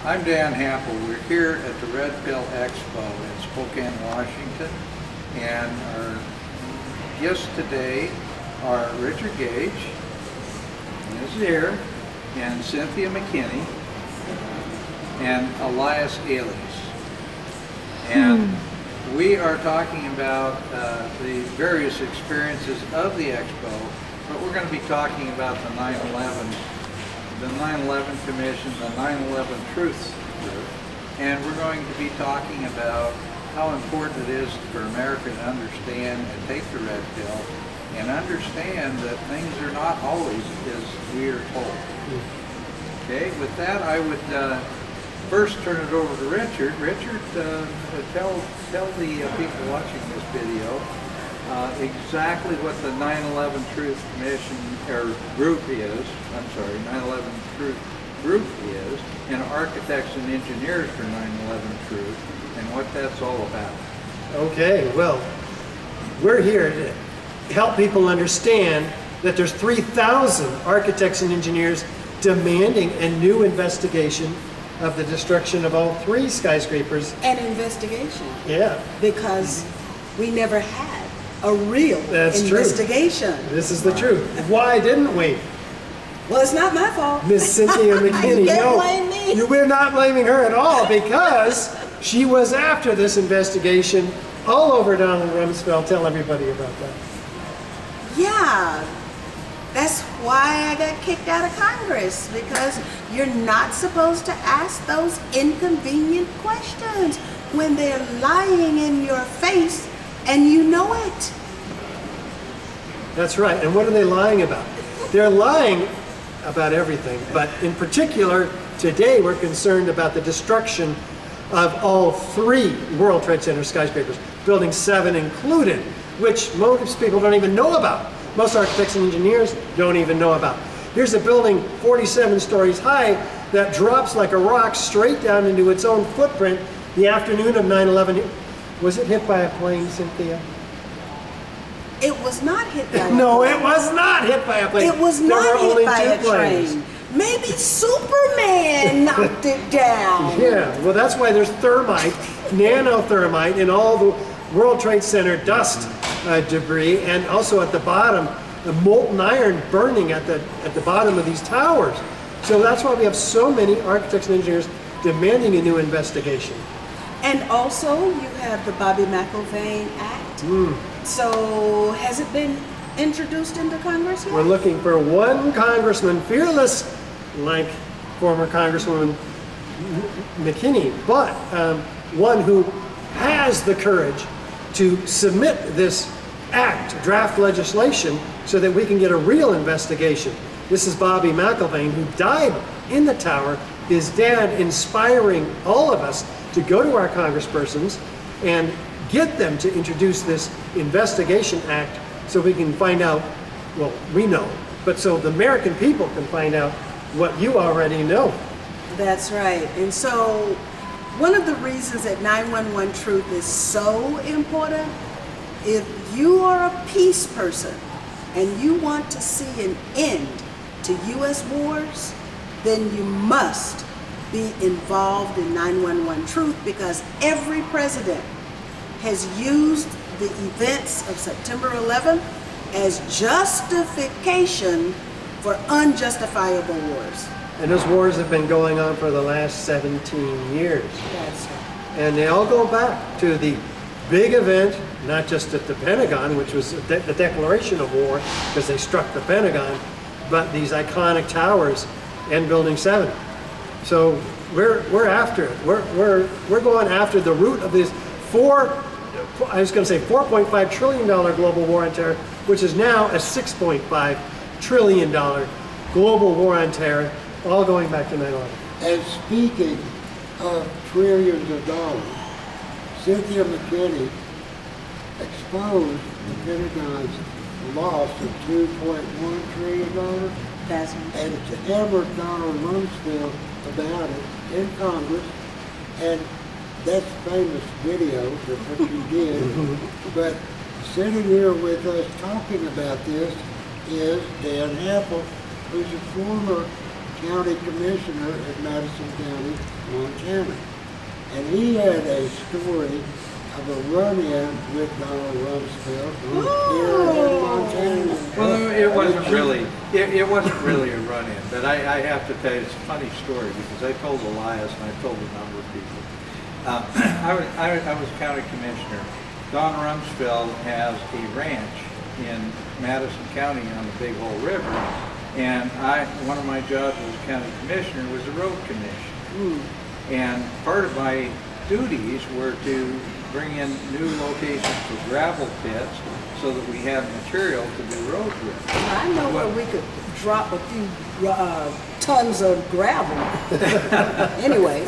I'm Dan Hampel. We're here at the Red Pill Expo in Spokane, Washington, and our guests today are Richard Gage, Ms. here, and Cynthia McKinney, and Elias Alias. And we are talking about the various experiences of the Expo, but we're going to be talking about the 9/11 Commission, the 9/11 Truth Group, and we're going to be talking about how important it is for America to understand and take the red pill and understand that things are not always as we are told. Okay, with that I would first turn it over to Richard. Richard, tell the people watching this video exactly what the 9/11 Truth Commission or group is. I'm sorry, 9/11 Truth Group is, and Architects and Engineers for 9/11 Truth, and what that's all about. Okay, well, we're here to help people understand that there's 3,000 architects and engineers demanding a new investigation of the destruction of all 3 skyscrapers. An investigation. Yeah. Because we never had a real investigation. True. This is the truth. Why didn't we? Well, it's not my fault. Miss Cynthia McKinney. You can't blame me. We're not blaming her at all, because she was after this investigation all over Donald Rumsfeld. Tell everybody about that. Yeah. That's why I got kicked out of Congress, because you're not supposed to ask those inconvenient questions when they're lying in your face and you know it. That's right. And what are they lying about? They're lying about everything, but in particular, today we're concerned about the destruction of all 3 World Trade Center skyscrapers, Building 7 included, which most people don't even know about. Most architects and engineers don't even know about. Here's a building 47 stories high that drops like a rock straight down into its own footprint the afternoon of 9/11. Was it hit by a plane, Cynthia? It was not hit by a plane. No, it was not hit by a plane. It was not hit by a train. Maybe Superman knocked it down. Yeah, well, that's why there's thermite, nanothermite in all the World Trade Center dust debris, and also at the bottom, the molten iron burning at the bottom of these towers. So that's why we have so many architects and engineers demanding a new investigation. And also, you have the Bobby McIlvaine Act. So, has it been introduced into Congress yet? We're looking for one congressman, fearless like former Congresswoman McKinney, but one who has the courage to submit this act, draft legislation, so that we can get a real investigation. This is Bobby McIlvaine, who died in the tower, his dad inspiring all of us to go to our congresspersons and get them to introduce this investigation act so we can find out, well, we know, but so the American people can find out what you already know. That's right. And so one of the reasons that 9/11 Truth is so important, if you are a peace person and you want to see an end to U.S. wars, then you must be involved in 9/11 Truth, because every president has used the events of September 11th as justification for unjustifiable wars. And those wars have been going on for the last 17 years. That's right. And they all go back to the big event, not just at the Pentagon, which was the declaration of war because they struck the Pentagon, but these iconic towers and Building 7. So we're after it. We're going after the root of this $4.5 trillion global war on terror, which is now a $6.5 trillion global war on terror, all going back to 9/11. And speaking of trillions of dollars, Cynthia McKinney exposed the Pentagon's loss of $2.1 trillion. That's right. And to hammer Donald Rumsfeld about it in Congress, and that's famous video for what you did. But sitting here with us talking about this is Dan Hampel, who's a former county commissioner in Madison County, Montana. And he had a story of a run-in with Donald Rumsfeld here in Montana. Well, it wasn't really. It wasn't really a run-in, but I have to tell you, it's a funny story because I told Elias and I told a number of people. I was county commissioner. Don Rumsfeld has a ranch in Madison County on the Big Hole River, and one of my jobs as county commissioner was the road commission. And part of my duties were to bring in new locations for gravel pits so that we had material to do roads with. I know where we could drop a few tons of gravel. Anyway, I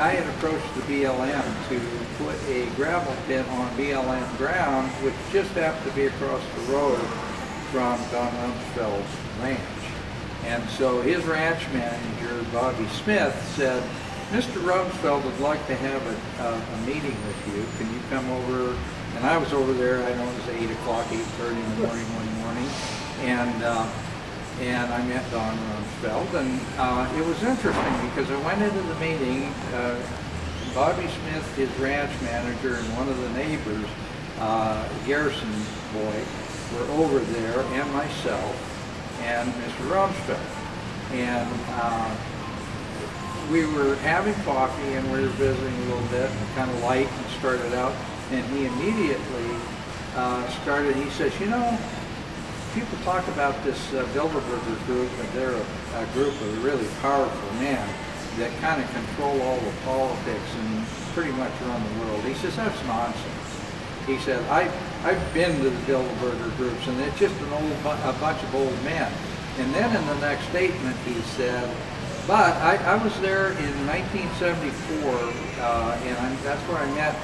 had approached the BLM to put a gravel pit on BLM ground, which just happened to be across the road from Don Rumsfeld's ranch. And so his ranch manager, Bobby Smith, said, Mr. Rumsfeld would like to have a meeting with you. Can you come over? And I was over there, I know it was 8 o'clock, 8:30 in the morning one morning. And I met Don Rumsfeld. And it was interesting because I went into the meeting, Bobby Smith, his ranch manager, and one of the neighbors, Garrison boy, were over there, and myself, and Mr. Rumsfeld. And we were having coffee and we were visiting a little bit, and kind of light, and started out, and he immediately he says, you know, people talk about this Bilderberger group, and they're a group of really powerful men that kind of control all the politics and pretty much run the world. He says, that's nonsense. He said, I've been to the Bilderberger groups, and it's just a bunch of old men. And then in the next statement he said, but I was there in 1974, and that's where I met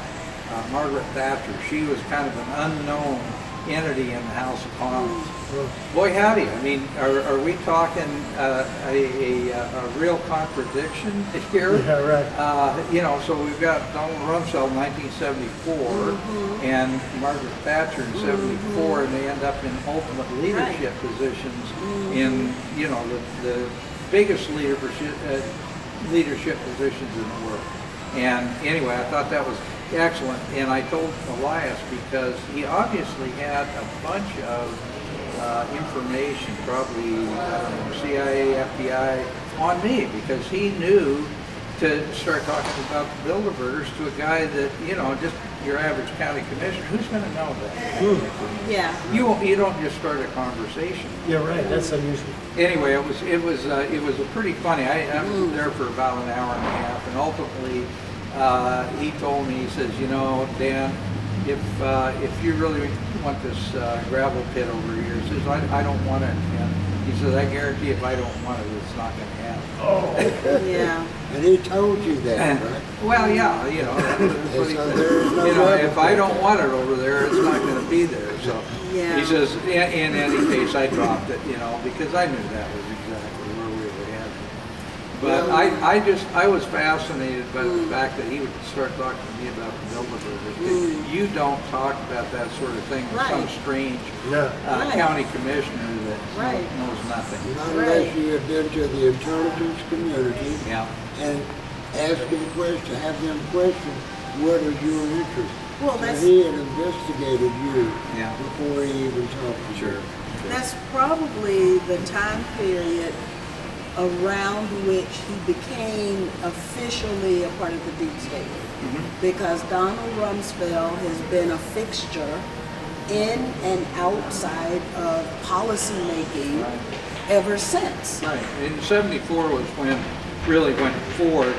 Margaret Thatcher. She was kind of an unknown entity in the House of Commons. Boy, howdy! I mean, are we talking a real contradiction here? Yeah, right. You know, so we've got Donald Rumsfeld in 1974 and Margaret Thatcher in 74, and they end up in ultimate leadership positions in, you know, the biggest leadership positions in the world. And anyway, I thought that was excellent, and I told Elias because he obviously had a bunch of information, probably CIA, FBI, on me, because he knew to start talking about the Bilderbergers to a guy that, you know, just your average county commissioner, who's going to know that? Yeah. You don't just start a conversation. Yeah, right. That's unusual. Anyway, it was a pretty funny. I was there for about an hour and a half, and ultimately he told me, he says, you know, Dan, if you really want this gravel pit over here, he says, I don't want it. And he says, I guarantee if I don't want it, it's not going to happen. Oh. Yeah. And he told you that, right? Well, yeah, you know, that's what he said. You know, if I don't want it over there, it's not going to be there. So Yeah. he says, in any case, I dropped it, you know, because I knew that was exactly where we were headed. But I was fascinated by the fact that he would start talking to me about the Bilderbergers. You don't talk about that sort of thing with some strange county commissioner that knows nothing. Not unless you have been to the intelligence community and ask them questions, have them question what is your interest. Well, so he had investigated you before he even talked to you. That's probably the time period around which he became officially a part of the deep state. Because Donald Rumsfeld has been a fixture in and outside of policy making ever since. Right. In '74 was when Ford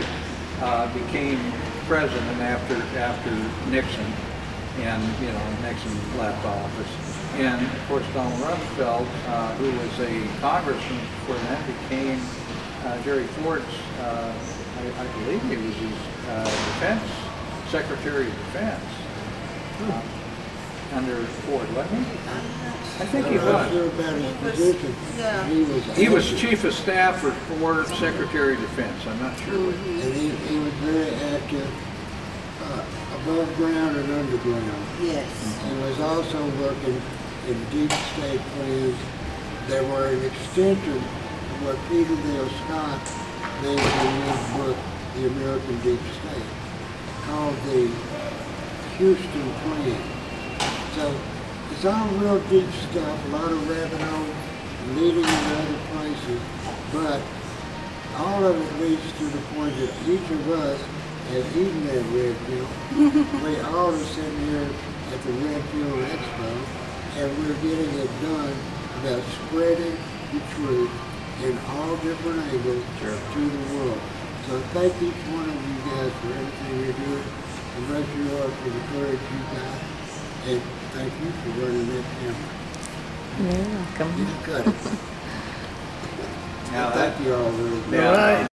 became president after Nixon, and you know, Nixon left office. And of course, Donald Rumsfeld, who was a congressman before then, became Jerry Ford's, I believe he was his Secretary of Defense under Ford, wasn't he? I think he I'm not sure was. about his position. Yeah. He was Chief of Staff for Ford, Secretary of Defense. I'm not sure. And he was very active above ground and underground. Yes. He was also working in deep state plans They were an extension of what Peter Dale Scott named in his book, The American Deep State, called the Houston Plan. So it's all real deep stuff, a lot of rabbit holes leading into other places, but all of it leads to the point that each of us has eaten that red pill. We all are sitting here at the Red Pill Expo, and we're getting it done about spreading the truth in all different angles to the world. So thank each one of you guys for everything you're doing, and bless you all for the courage you got, and thank you for running that camera. You're welcome. You cut it. Now Thank you all very much. All right.